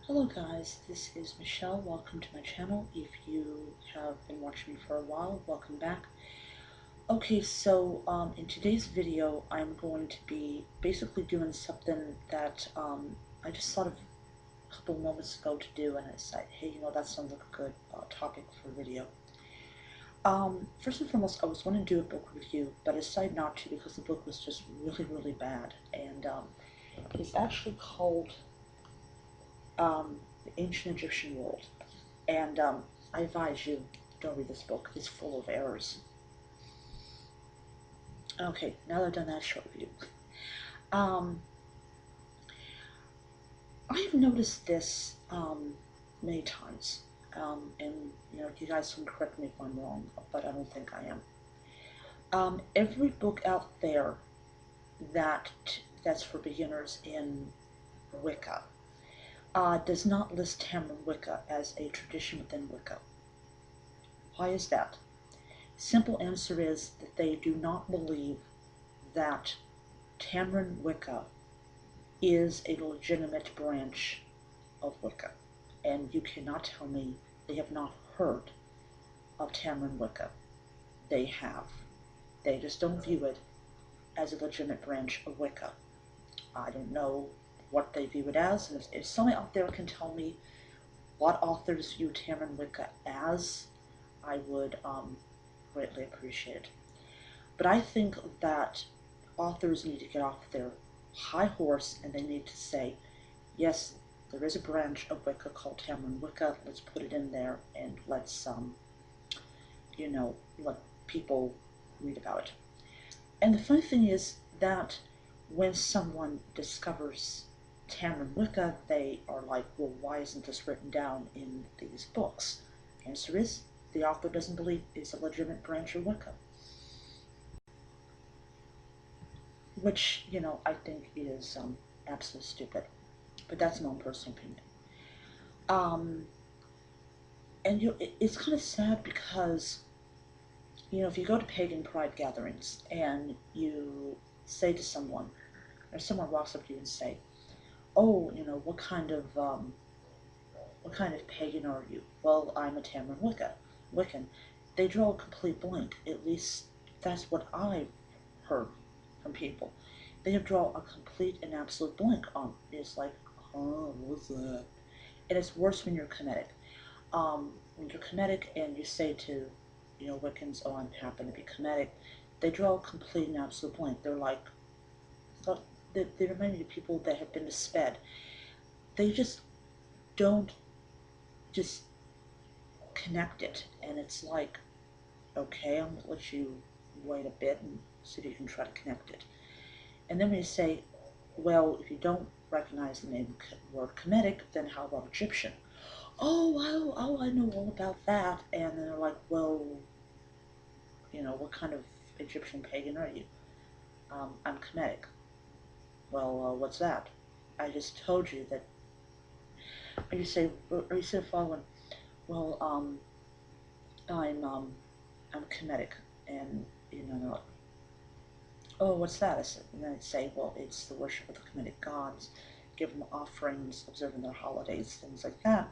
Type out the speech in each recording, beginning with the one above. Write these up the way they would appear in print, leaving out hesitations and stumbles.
Hello guys, this is Michelle. Welcome to my channel. If you have been watching me for a while, welcome back. Okay, so in today's video, I'm going to be basically doing something that I just thought of a couple moments ago to do, and I decided, hey, that sounds like a good topic for a video. First and foremost, I was going to do a book review, but I decided not to because the book was just really, really bad, and it's actually called the Ancient Egyptian World. And I advise you, don't read this book. It's full of errors. Okay, now that I've done that short review. I've noticed this many times. And, you guys can correct me if I'm wrong, but I don't think I am. Every book out there that's for beginners in Wicca does not list Tameran Wicca as a tradition within Wicca. Why is that? Simple answer is that they do not believe that Tameran Wicca is a legitimate branch of Wicca. And you cannot tell me they have not heard of Tameran Wicca. They have. They just don't view it as a legitimate branch of Wicca. I don't know what they view it as, and if somebody out there can tell me what authors view Tameran Wicca as, I would greatly appreciate it. But I think that authors need to get off their high horse and they need to say, yes, there is a branch of Wicca called Tameran Wicca, let's put it in there and let's, let people read about it. And the funny thing is that when someone discovers Tameran Wicca, they are like, well, why isn't this written down in these books? The answer is, the author doesn't believe it's a legitimate branch of Wicca. Which, I think is absolutely stupid. But that's my own personal opinion. And it's kind of sad because, if you go to pagan pride gatherings and you say to someone, or someone walks up to you and say, oh, what kind of pagan are you? Well, I'm a Tameran Wiccan. They draw a complete blank. At least that's what I've heard from people. They draw a complete and absolute blank on. It's like, oh, what's that? And it's worse when you're Kemetic. When you're Kemetic and you say to, Wiccans, oh, I'm happy to be Kemetic, they draw a complete and absolute blank. They're like, they remind me of people that have been to SPED. They just don't just connect it, and it's like, okay, I'm gonna let you wait a bit and see if you can try to connect it. And then when you say, well, if you don't recognize the name word Kemetic, then how about Egyptian? Oh, I know all about that. And then they're like, well, what kind of Egyptian pagan are you? I'm Kemetic. Well, what's that? I just told you that. Or you say the following, well, I'm Kemetic, and they're like, oh, what's that? I said, and then I'd say, well, it's the worship of the Kemetic gods, give them offerings, observing their holidays, things like that.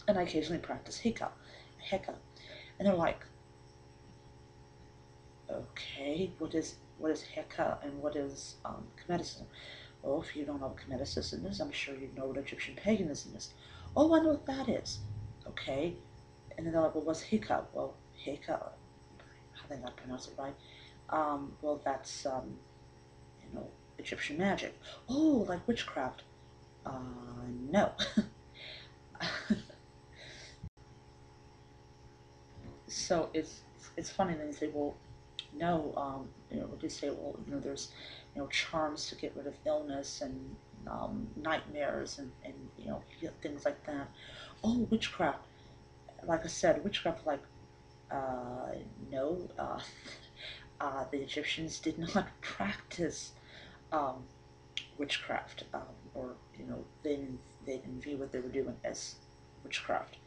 And I occasionally practice Heka, and they're like, okay, what is Heka and what is Kemeticism? Well, if you don't know what Kemeticism is, I'm sure you know what Egyptian paganism is. Oh, I know what that is. Okay. And then they're like, well, what's Heka? Well, Heka, how they not pronounce it right? Well, that's, Egyptian magic. Oh, like witchcraft. No. So it's funny when they say, well, no, what they say, well, there's, charms to get rid of illness and nightmares and things like that. Oh, witchcraft. Like I said, witchcraft, like, no, the Egyptians did not practice witchcraft, or they didn't view what they were doing as witchcraft.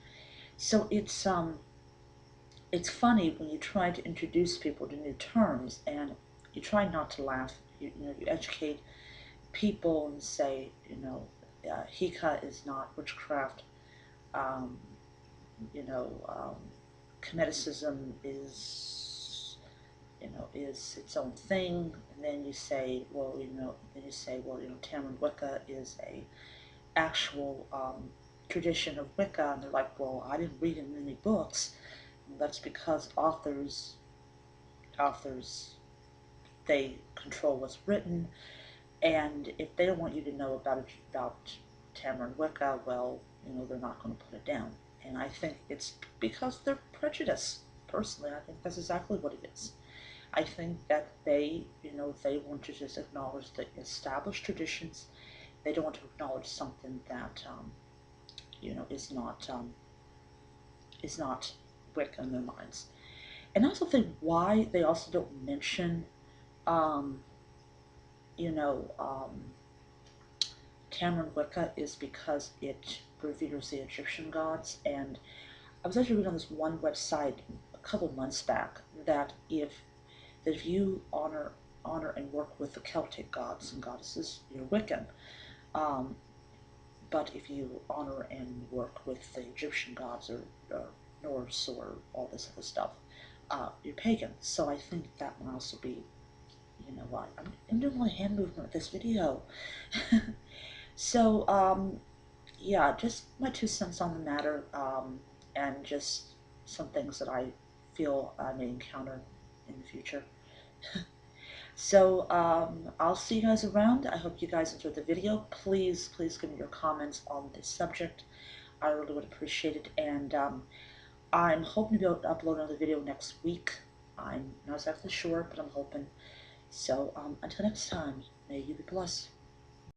So it's funny when you try to introduce people to new terms and you try not to laugh. You educate people and say, Hika is not witchcraft. Um, you know, Comedicism is its own thing. And then you say, Tameran Wicca is a actual tradition of Wicca, and they're like, well, I didn't read in any books. And that's because authors, they control what's written, and if they don't want you to know about Tameran Wicca, well, they're not going to put it down. And I think it's because they're prejudiced. Personally, I think that's exactly what it is. I think that they want to just acknowledge the established traditions. They don't want to acknowledge something that, is not Wicca in their minds. And I also think why they also don't mention, um, you know, um, Tameran Wicca is because it reveres the Egyptian gods. And I was actually reading on this one website a couple months back that if you honor and work with the Celtic gods and goddesses, you're Wiccan. Um, but if you honor and work with the Egyptian gods or Norse or all this other stuff, you're pagan. So I think that might also be, what I'm doing my hand movement with this video. So yeah, just my 2 cents on the matter, and just some things that I feel I may encounter in the future. So I'll see you guys around. I hope you guys enjoyed the video. Please, please give me your comments on this subject. I really would appreciate it. And I'm hoping to be able to upload another video next week. I'm not exactly sure, but I'm hoping. So until next time, may you be blessed.